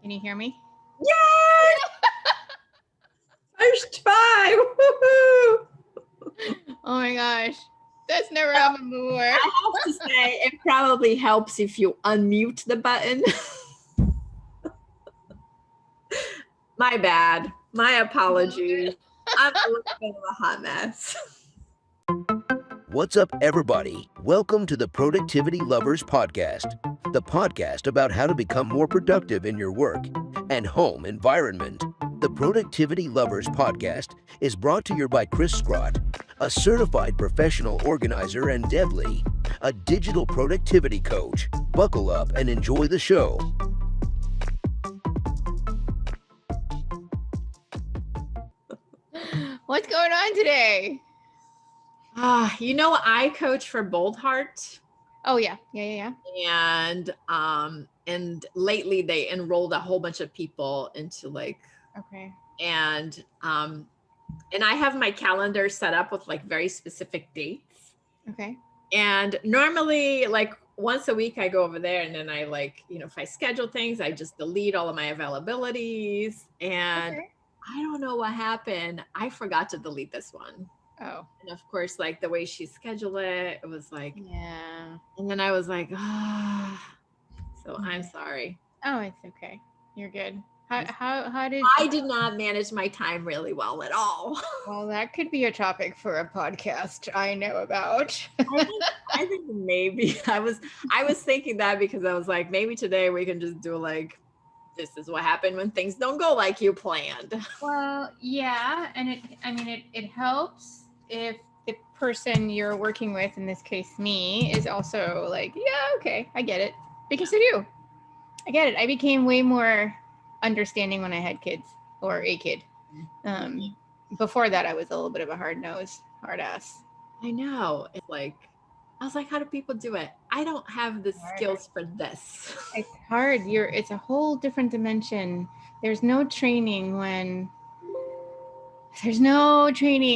Can you hear me? Yes! First try! Woo-hoo! Oh my gosh. That's never happened before. I have to say, it probably helps if you unmute the button. My bad. My apologies. I'm a little bit of a hot mess. What's up, everybody? Welcome to the Productivity Lovers Podcast, the podcast about how to become more productive in your work and home environment. The Productivity Lovers Podcast is brought to you by Cris, a certified professional organizer, and Deb Lee, a digital productivity coach. Buckle up and enjoy the show. What's going on today? I coach for Bold Heart. Oh yeah. And lately they enrolled a whole bunch of people into Okay. And I have my calendar set up with very specific dates. Okay. And normally once a week I go over there, and then I if I schedule things, I just delete all of my availabilities. And okay. I don't know what happened. I forgot to delete this one. Oh. And of course, the way she scheduled it, it was yeah. And then I was like, so okay. I'm sorry. Oh, it's okay. You're good. How did I did not manage my time really well at all. Well, that could be a topic for a podcast I know about. I think maybe I was thinking that because I was like, maybe today we can just do this is what happened when things don't go like you planned. Well, yeah, and it helps if the person you're working with, in this case me, is also okay, I get it. Because I do. I get it. I became way more understanding when I had kids, or a kid. Before that, I was a little bit of a hard ass. I know. It's I was like, how do people do it? I don't have the skills for this. It's hard. It's a whole different dimension. There's no training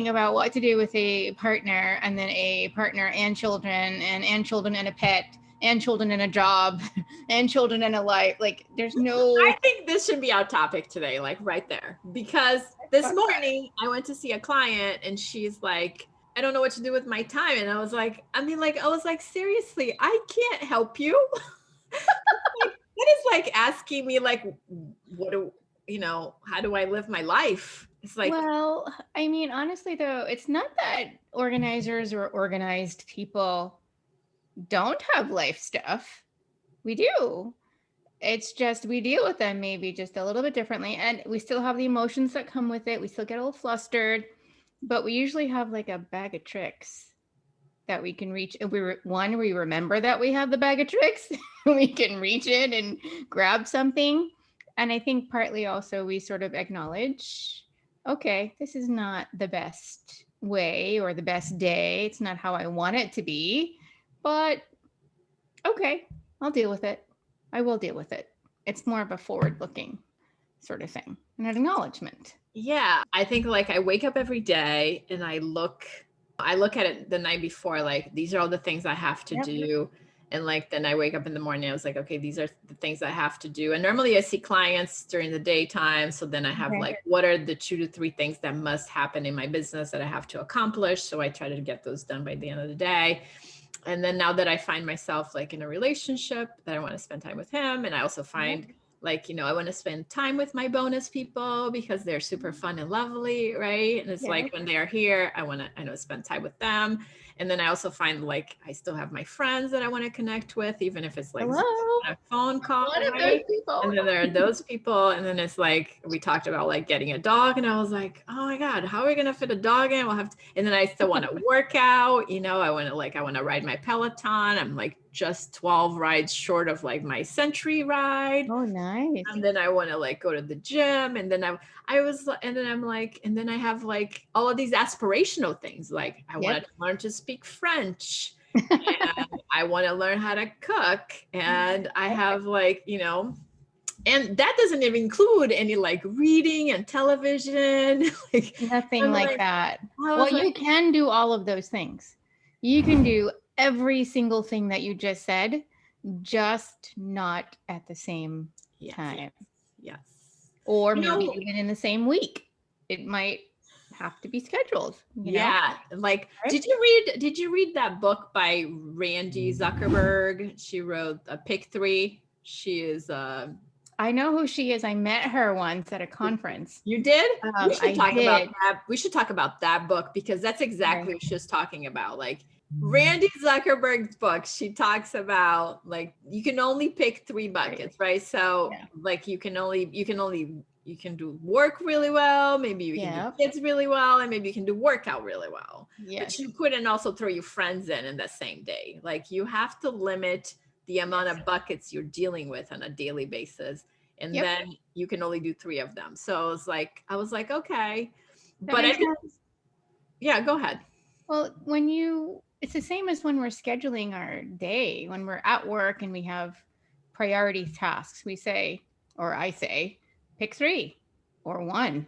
about what to do with a partner, and then a partner and children and children and a pet and children and a job and children and a life. There's no. I think this should be our topic today, right there, because this morning I went to see a client and she's like, I don't know what to do with my time. And I was like, seriously, I can't help you. That is asking me how do I live my life? It's well, honestly though, it's not that organizers or organized people don't have life stuff. We do. It's just we deal with them maybe just a little bit differently, and we still have the emotions that come with it. We still get a little flustered, but we usually have a bag of tricks that we can reach. We remember that we have the bag of tricks. We can reach in and grab something. And I think partly also we sort of acknowledge, okay, this is not the best way or the best day. It's not how I want it to be, but okay, I'll deal with it. I will deal with it. It's more of a forward-looking sort of thing, an acknowledgement. Yeah, I think I wake up every day and I look at it the night before, these are all the things I have to do. And then I wake up in the morning, I was like, okay, these are the things I have to do. And normally I see clients during the daytime. So then I have what are the 2 to 3 things that must happen in my business that I have to accomplish. So I try to get those done by the end of the day. And then now that I find myself in a relationship, that I want to spend time with him. And I also find I want to spend time with my bonus people because they're super fun and lovely, right? And it's when they're here, I spend time with them. And then I also find I still have my friends that I want to connect with, even if it's a phone call. One of those people. And then there are those people. And then it's we talked about getting a dog. And I was like, oh my God, how are we going to fit a dog in? We'll have to, and then I still want to work out. I want to ride my Peloton. I'm just 12 rides short of my Century ride. Oh, nice. And then I want to go to the gym. And then and then I have all of these aspirational things. I want to learn to speak French. And I want to learn how to cook. And I have and that doesn't even include any reading and television. Nothing like that. Well, you can do all of those things. You can do every single thing that you just said, just not at the same time. Yes. Or You maybe know, even in the same week. It might have to be scheduled, yeah. Like, right? did you read that book by Randy Zuckerberg? She wrote Pick Three. She is I know who she is. I met her once at a conference. you did? We should I talk about did. that. We should talk about that book because that's exactly Right. what she was talking about. Like Randy Zuckerberg's book, she talks about like you can only pick three buckets, right? So Yeah. like you can do work really well, maybe you can do Yeah. kids really well, and maybe you can do workout really well. But Yes. you couldn't also throw your friends in the same day. Like you have to limit the amount of buckets you're dealing with on a daily basis. And Yep. then you can only do three of them. So I was like, okay. That But I makes think, sense. yeah, go ahead. Well, it's the same as when we're scheduling our day, when we're at work and we have priority tasks. We say, or I say, pick 3 or 1,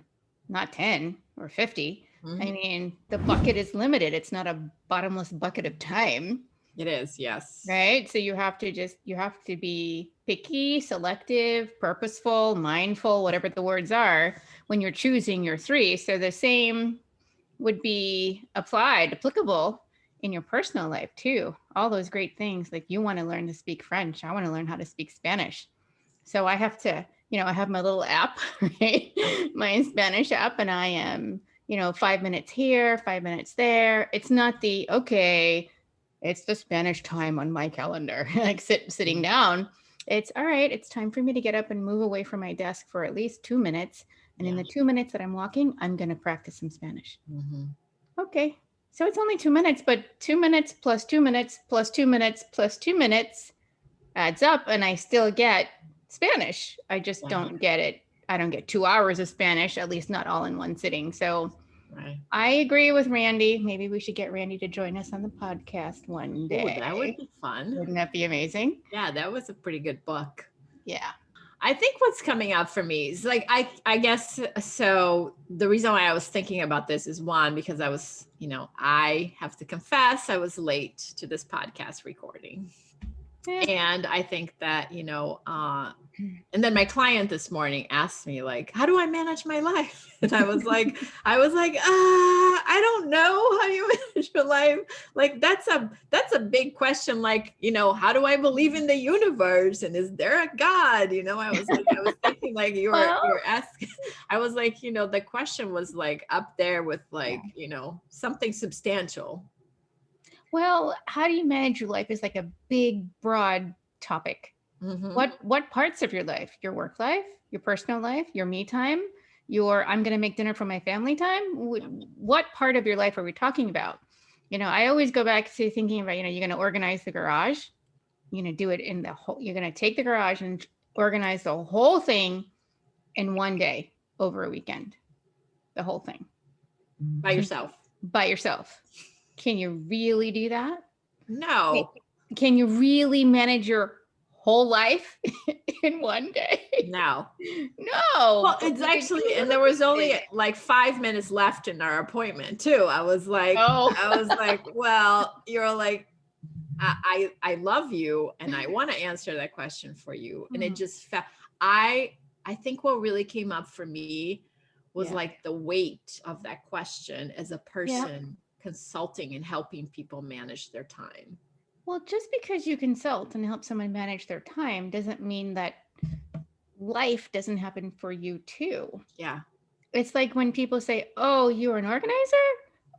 not 10 or 50. I mean, the bucket is limited. It's not a bottomless bucket of time, It is, yes. right? So you have to be picky, selective, purposeful, mindful, whatever the words are when you're choosing your 3. So the same would be applicable in your personal life too. All those great things, like you want to learn to speak French, I want to learn how to speak Spanish. So I have to, I have my little app, right? My Spanish app, and I am, 5 minutes here, 5 minutes there. It's not it's the Spanish time on my calendar, like sitting down. It's all right. It's time for me to get up and move away from my desk for at least 2 minutes. And in the 2 minutes that I'm walking, I'm going to practice some Spanish. Okay. So it's only 2 minutes, but 2 minutes plus 2 minutes plus 2 minutes plus 2 minutes adds up, and I still get Spanish. I just don't get it. I don't get 2 hours of Spanish, at least not all in one sitting. So I agree with Randy. Maybe we should get Randy to join us on the podcast one day. Ooh, that would be fun. Wouldn't that be amazing? Yeah, that was a pretty good book. Yeah. I think what's coming up for me is like, I guess, so the reason why I was thinking about this is one, because I was, I have to confess, I was late to this podcast recording. And I think that, and then my client this morning asked me like, how do I manage my life? And I was like, I don't know how you manage your life. Like, that's a big question. Like, how do I believe in the universe? And is there a God? I was thinking like you're asking, I was like, the question was like up there with like, something substantial. Well, how do you manage your life is like a big, broad topic. What parts of your life? Your work life, your personal life, your me time, your I'm going to make dinner for my family time? What part of your life are we talking about? I always go back to thinking about, you're going to organize the garage. You're going to do it in the whole, you're going to take the garage and organize the whole thing in one day over a weekend. The whole thing. By yourself. By yourself. Can you really do that? No. Can you really manage your whole life in one day? No. No. Well, it's actually, and there was only like 5 minutes left in our appointment too. I was like, well, you're like, I love you and I want to answer that question for you. And it just felt, I think what really came up for me was like the weight of that question as a person consulting and helping people manage their time. Well, just because you consult and help someone manage their time doesn't mean that life doesn't happen for you too. Yeah. It's like when people say, oh, you're an organizer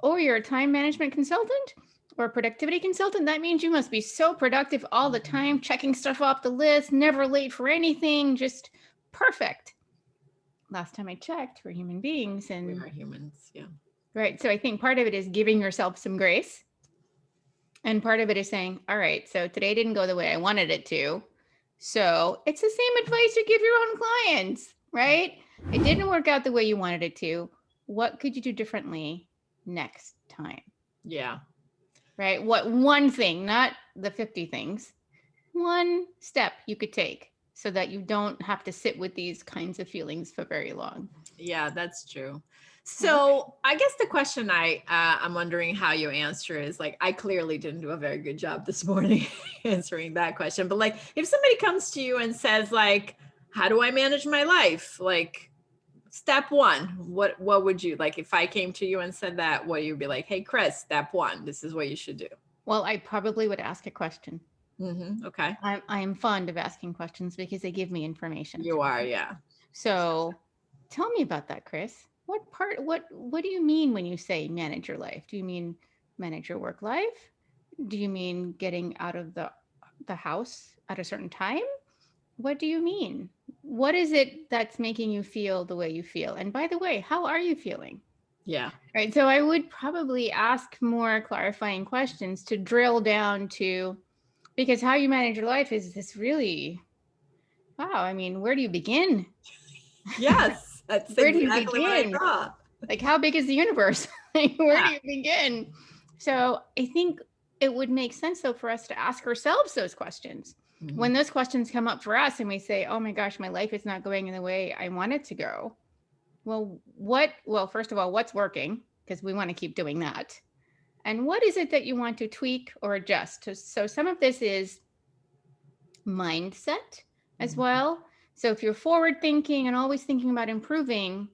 or you're a time management consultant or a productivity consultant. That means you must be so productive all the time, checking stuff off the list, never late for anything, just perfect. Last time I checked, we're human beings. And we are humans. Yeah. Right. So I think part of it is giving yourself some grace. And part of it is saying, all right, so today didn't go the way I wanted it to. So it's the same advice you give your own clients, right? It didn't work out the way you wanted it to. What could you do differently next time? Yeah. Right? What one thing, not the 50 things, one step you could take so that you don't have to sit with these kinds of feelings for very long. Yeah, that's true. So I guess the question I'm wondering how you answer is like, I clearly didn't do a very good job this morning answering that question, but like, if somebody comes to you and says like, how do I manage my life? Like, step one, what would you like if I came to you and said that? What you'd be like, hey, Cris, step one, this is what you should do. Well, I probably would ask a question. Okay. I'm fond of asking questions because they give me information. You are, yeah. So tell me about that, Cris. What do you mean when you say manage your life? Do you mean manage your work life? Do you mean getting out of the house at a certain time? What do you mean? What is it that's making you feel the way you feel? And by the way, how are you feeling? Yeah. Right. So I would probably ask more clarifying questions to drill down to, because how you manage your life is this really, wow. I mean, where do you begin? Yes, that's Where do you exactly what I begin? thought. Like, how big is the universe? Like, where Yeah. do you begin? So I think it would make sense, though, for us to ask ourselves those questions. When those questions come up for us and we say, oh my gosh, my life is not going in the way I want it to go. Well, first of all, what's working? Because we want to keep doing that. And what is it that you want to tweak or adjust? So some of this is mindset as well. So if you're forward thinking and always thinking about improving,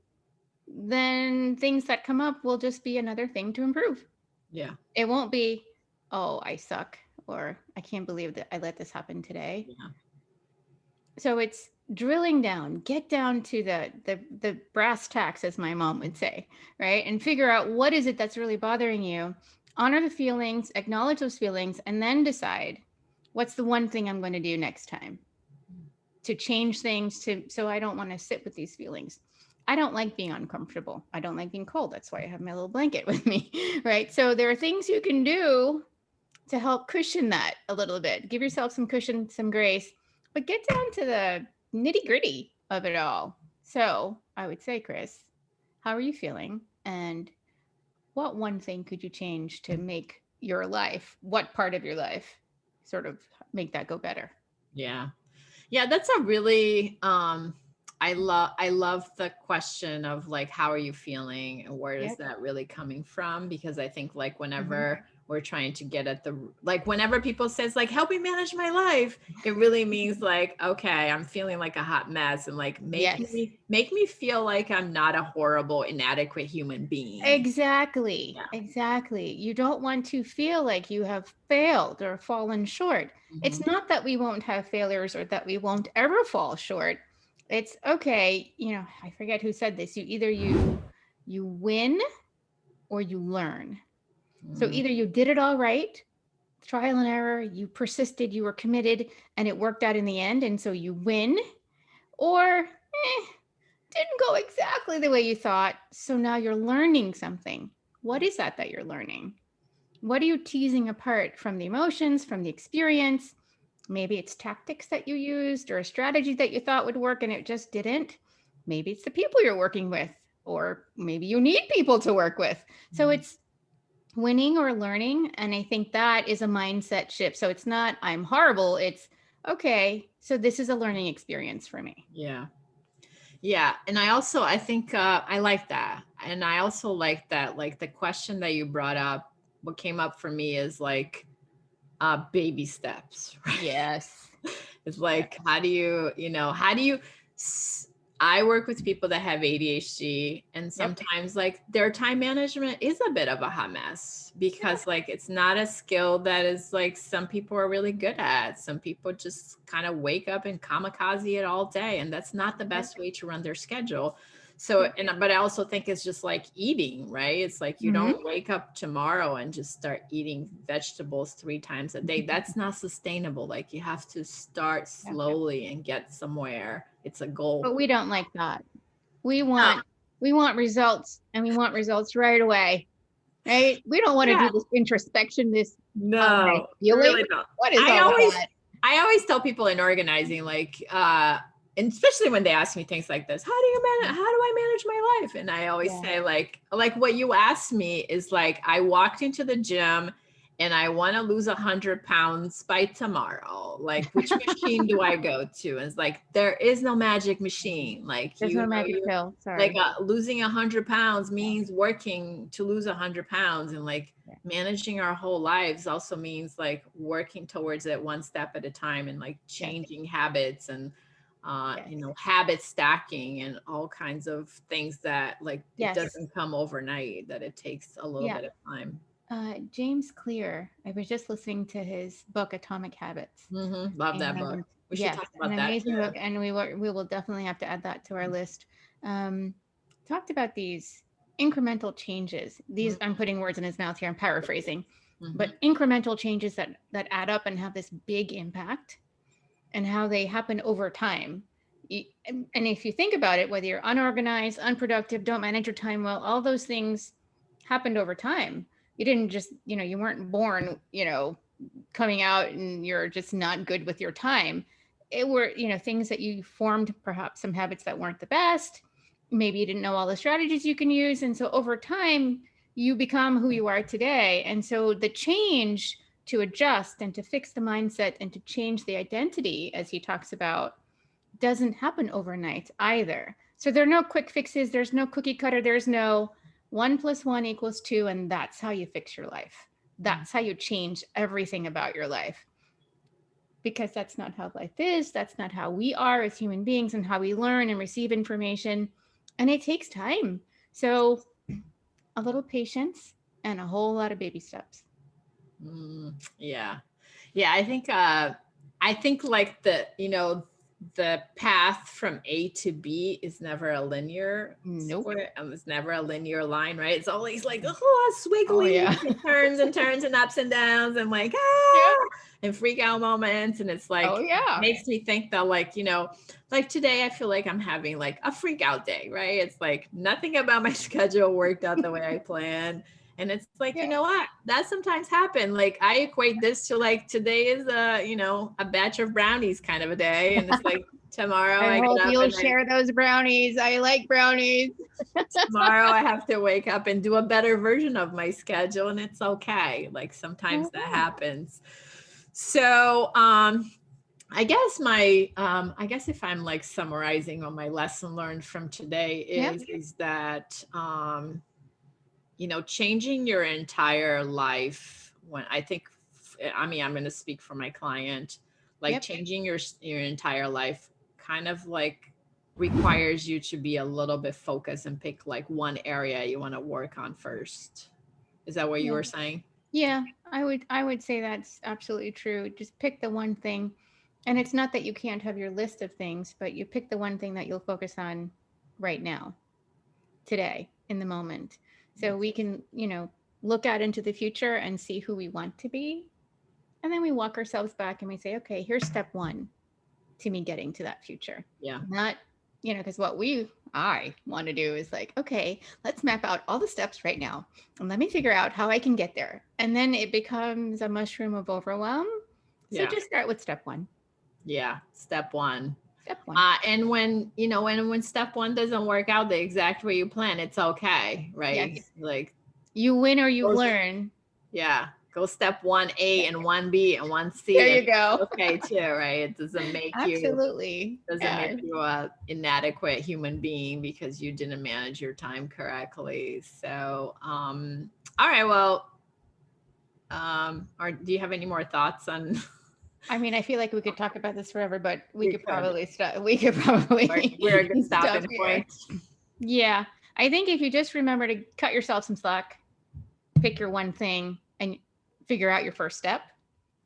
then things that come up will just be another thing to improve. Yeah. It won't be, oh, I suck, or I can't believe that I let this happen today. Yeah. So it's drilling down, get down to the brass tacks, as my mom would say, right? And figure out what is it that's really bothering you. Honor the feelings, acknowledge those feelings, and then decide what's the one thing I'm going to do next time to change things so I don't want to sit with these feelings. I don't like being uncomfortable. I don't like being cold. That's why I have my little blanket with me, right? So there are things you can do to help cushion that a little bit. Give yourself some cushion, some grace, but get down to the nitty gritty of it all. So I would say, Cris, how are you feeling? And what one thing could you change to make your life, what part of your life, sort of make that go better? Yeah. Yeah, that's a really I love the question of like, how are you feeling and where is that really coming from? Because I think like whenever we're trying to get at whenever people says like, help me manage my life, it really means like, okay, I'm feeling like a hot mess, and like make me feel like I'm not a horrible, inadequate human being. Exactly. Yeah. Exactly. You don't want to feel like you have failed or fallen short. It's not that we won't have failures or that we won't ever fall short. It's okay. I forget who said this. You win or you learn. So either you did it all right, trial and error, you persisted, you were committed, and it worked out in the end. And so you win, or didn't go exactly the way you thought. So now you're learning something. What is that you're learning? What are you teasing apart from the emotions, from the experience? Maybe it's tactics that you used or a strategy that you thought would work and it just didn't. Maybe it's the people you're working with, or maybe you need people to work with. So it's winning or learning. And I think that is a mindset shift. So it's not, I'm horrible. It's, okay, so this is a learning experience for me. Yeah. Yeah. And I think I like that. And I also like that, like the question that you brought up, what came up for me is like baby steps, right? Yes. It's like, how do you, I work with people that have ADHD, and sometimes like their time management is a bit of a hot mess because like it's not a skill that is like some people are really good at. Some people just kind of wake up and kamikaze it all day, and that's not the best way to run their schedule. So, but I also think it's just like eating, right? It's like you don't wake up tomorrow and just start eating vegetables 3 times a day. That's not sustainable. Like you have to start slowly and get somewhere. It's a goal. But we don't like that. We want results, and we want results right away. Right? We don't want to do this introspection, this no, feeling. Really don't. What is all that? I always tell people in organizing, like, and especially when they ask me things like this, how do I manage my life? And I always say like what you asked me is like, I walked into the gym and I want to lose 100 pounds by tomorrow. Like, which machine do I go to? And it's like, there is no magic machine. Like, there's no magic pill. Sorry. Like losing 100 pounds means working to lose 100 pounds, and like managing our whole lives also means like working towards it one step at a time, and like changing habits and you know, habit stacking and all kinds of things that like it Yes. doesn't come overnight, that it takes a little bit of time. James Clear, I was just listening to his book Atomic Habits. Love that book. And We should talk about an that amazing too. book, and we will definitely have to add that to our list. Talked about these incremental changes. These I'm putting words in his mouth here. I'm paraphrasing, but incremental changes that add up and have this big impact, and how they happen over time. And if you think about it, whether you're unorganized, unproductive, don't manage your time well, all those things happened over time. You didn't just, you weren't born, coming out and you're just not good with your time. It were, things that you formed, perhaps some habits that weren't the best. Maybe you didn't know all the strategies you can use. And so over time, you become who you are today. And so the change to adjust and to fix the mindset and to change the identity, as he talks about, doesn't happen overnight either. So there are no quick fixes. There's no cookie cutter. There's no 1 + 1 = 2. And that's how you fix your life. That's how you change everything about your life. Because that's not how life is. That's not how we are as human beings and how we learn and receive information. And it takes time. So a little patience and a whole lot of baby steps. Yeah. I think like the path from A to B is never a linear square, it's never a linear line, right? It's always like swiggly, it turns and turns and ups and downs and like and freak out moments. And it's like makes me think that like today I feel like I'm having like a freak out day, right? It's like nothing about my schedule worked out the way I planned. And it's like, you know what, that sometimes happen. Like I equate this to like today is a batch of brownies kind of a day. And it's like tomorrow I hope you'll share those brownies. I like brownies. Tomorrow I have to wake up and do a better version of my schedule. And it's okay. Like sometimes that happens. So I guess I guess if I'm like summarizing on my lesson learned from today is that changing your entire life I'm going to speak for my client, like changing your entire life kind of like requires you to be a little bit focused and pick like one area you want to work on first. Is that what you were saying? Yeah, I would say that's absolutely true. Just pick the one thing. And it's not that you can't have your list of things, but you pick the one thing that you'll focus on right now, today, in the moment. So we can, look out into the future and see who we want to be. And then we walk ourselves back and we say, okay, here's step 1 to me getting to that future. Yeah. Not, because what I want to do is like, okay, let's map out all the steps right now and let me figure out how I can get there. And then it becomes a mushroom of overwhelm. So just start with step 1. Yeah. Step 1. Step 1. And when step 1 doesn't work out the exact way you plan, it's okay, right? Yes. Like you win or you learn. Yeah. Go step 1A and 1B and 1C. There you go. Okay, too, right? It doesn't make Absolutely. make you an inadequate human being because you didn't manage your time correctly. So, all right. Well, do you have any more thoughts on? I mean, I feel like we could talk about this forever, but we could probably stop. We could probably. We're a good stopping point. Yeah, I think if you just remember to cut yourself some slack, pick your one thing, and figure out your first step,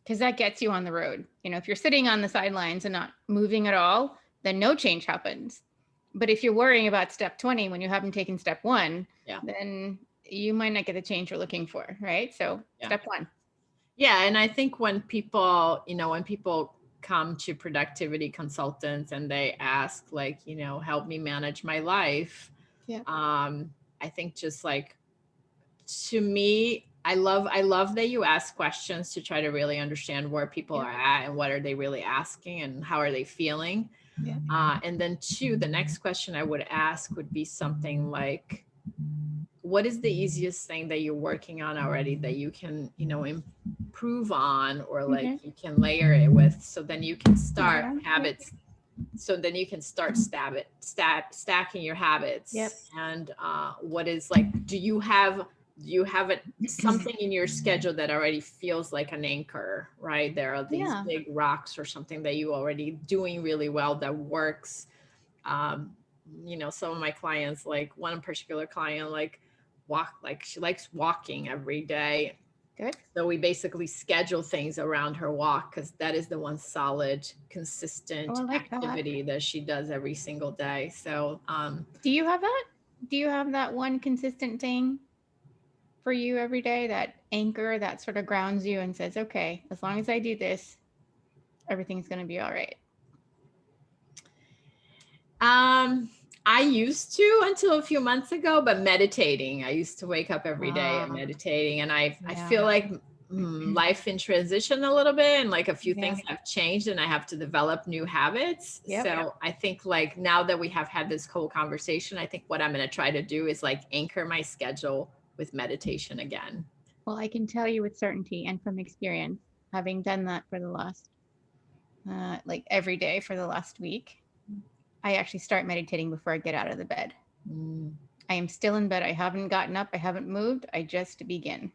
because that gets you on the road. If you're sitting on the sidelines and not moving at all, then no change happens. But if you're worrying about step 20 when you haven't taken step 1, then you might not get the change you're looking for, right? So step 1. Yeah. And I think when people come to productivity consultants and they ask like, help me manage my life. Yeah. I think just like, to me, I love that you ask questions to try to really understand where people are at and what are they really asking and how are they feeling. Yeah. And then 2, the next question I would ask would be something like, what is the easiest thing that you're working on already that you can, improve on, or like you can layer it with, so then you can start habits. So then you can start stacking your habits. Yep. And what is like, do you have you have something in your schedule that already feels like an anchor, right? There are these big rocks or something that you already doing really well that works. Some of my clients, like one particular client, she likes walking every day. Good. So we basically schedule things around her walk because that is the one solid, consistent activity that she does every single day. So do you have that? Do you have that one consistent thing for you every day, that anchor that sort of grounds you and says, okay, as long as I do this, everything's going to be all right? I used to until a few months ago, but meditating. I used to wake up every day and meditating, and I feel like life in transition a little bit, and like a few things have changed, and I have to develop new habits. So I think like now that we have had this whole conversation, I think what I'm going to try to do is like anchor my schedule with meditation again. Well, I can tell you with certainty and from experience, having done that for the last, like every day for the last week, I actually start meditating before I get out of the bed. I am still in bed. I haven't gotten up. I haven't moved. I just begin.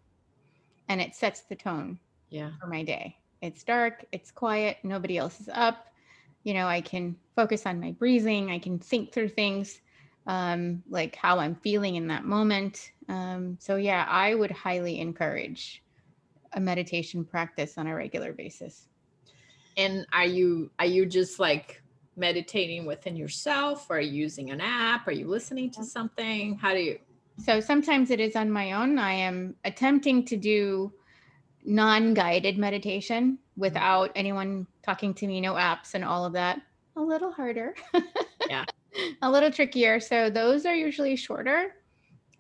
And it sets the tone for my day. It's dark. It's quiet. Nobody else is up. I can focus on my breathing. I can think through things, like how I'm feeling in that moment. So yeah, I would highly encourage a meditation practice on a regular basis. And are you just like meditating within yourself, or are you using an app? Are you listening to something? How do you? So sometimes it is on my own. I am attempting to do non-guided meditation without anyone talking to me, no apps and all of that. A little harder. Yeah. A little trickier. So those are usually shorter.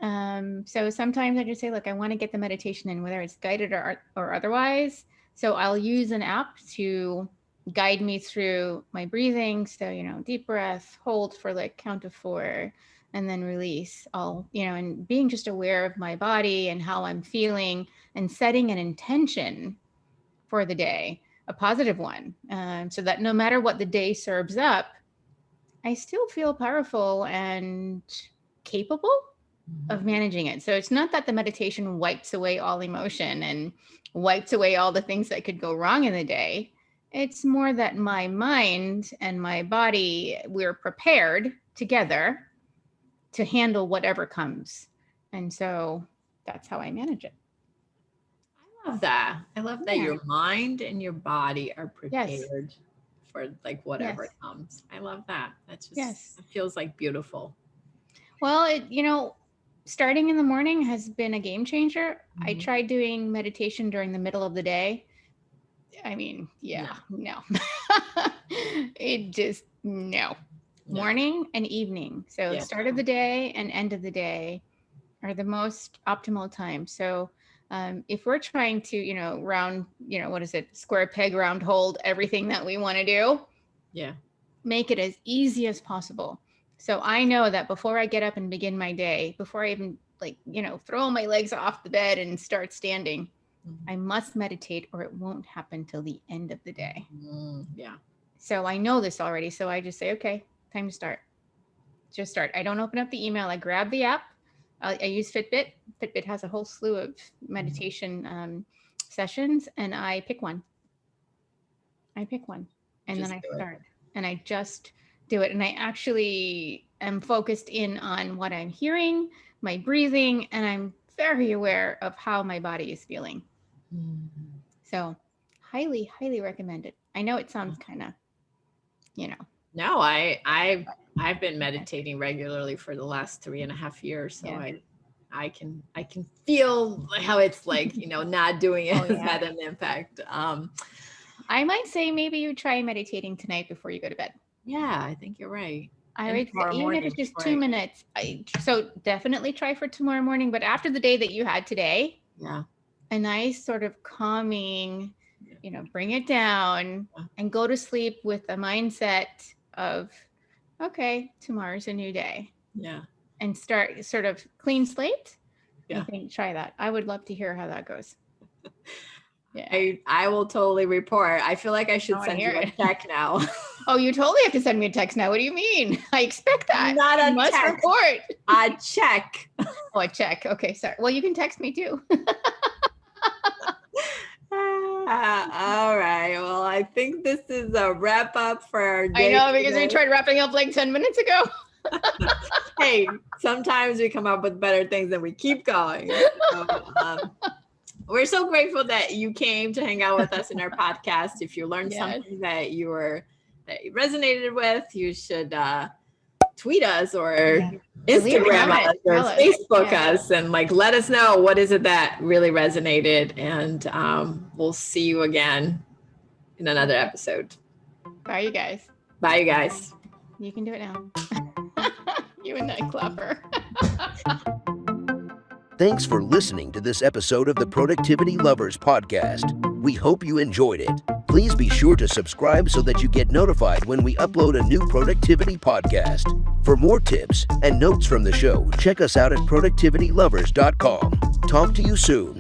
So sometimes I just say, look, I want to get the meditation in, whether it's guided or otherwise. So I'll use an app to guide me through my breathing. So, deep breath, hold for like count of 4, and then release all, and being just aware of my body and how I'm feeling and setting an intention for the day, a positive one. So that no matter what the day serves up, I still feel powerful and capable of managing it. So it's not that the meditation wipes away all emotion and wipes away all the things that could go wrong in the day. It's more that my mind and my body, we're prepared together to handle whatever comes. And so that's how I manage it. I love that. I love that your mind and your body are prepared for like whatever comes. I love that. That's just, it feels like beautiful. Well, starting in the morning has been a game changer. I tried doing meditation during the middle of the day. I mean, no. It just, no. Morning and evening. So start of the day and end of the day are the most optimal time. So if we're trying to, round, what is it? Square peg, round hole, everything that we want to do. Yeah. Make it as easy as possible. So I know that before I get up and begin my day, before I even throw my legs off the bed and start standing, I must meditate or it won't happen till the end of the day. Yeah. So I know this already. So I just say, okay, time to start. Just start. I don't open up the email. I grab the app. I use Fitbit. Fitbit has a whole slew of meditation sessions, and I pick one. And then I start. And I just do it. And I actually am focused in on what I'm hearing, my breathing, and I'm very aware of how my body is feeling. So highly, highly recommend it. I know it sounds kind of, No, I've been meditating regularly for the last 3.5 years. So I can feel how it's like, not doing it has had an impact. I might say maybe you try meditating tonight before you go to bed. Yeah, I think you're right. I would say, even if it's just 2 minutes. So definitely try for tomorrow morning. But after the day that you had today, a nice sort of calming, bring it down and go to sleep with a mindset of, okay, tomorrow's a new day. Yeah. And start sort of clean slate. I think try that. I would love to hear how that goes. Yeah. I will totally report. I feel like I should send you a check now. Oh, you totally have to send me a text now. What do you mean? I expect that. Not a You must text. report. A check. Oh, a check. Okay, sorry. Well, you can text me too. All right. Well, I think this is a wrap up for our day. I know, because we tried wrapping up like 10 minutes ago. Hey, sometimes we come up with better things and we keep going. So, we're so grateful that you came to hang out with us in our podcast. If you learned something that you resonated with, you should tweet us or Instagram us or Facebook us and like let us know what is it that really resonated. And we'll see you again in another episode. Bye, you guys. Bye, you guys. You can do it now. You and that clapper. Thanks for listening to this episode of the Productivity Lovers Podcast. We hope you enjoyed it. Please be sure to subscribe so that you get notified when we upload a new productivity podcast. For more tips and notes from the show, check us out at productivitylovers.com. Talk to you soon.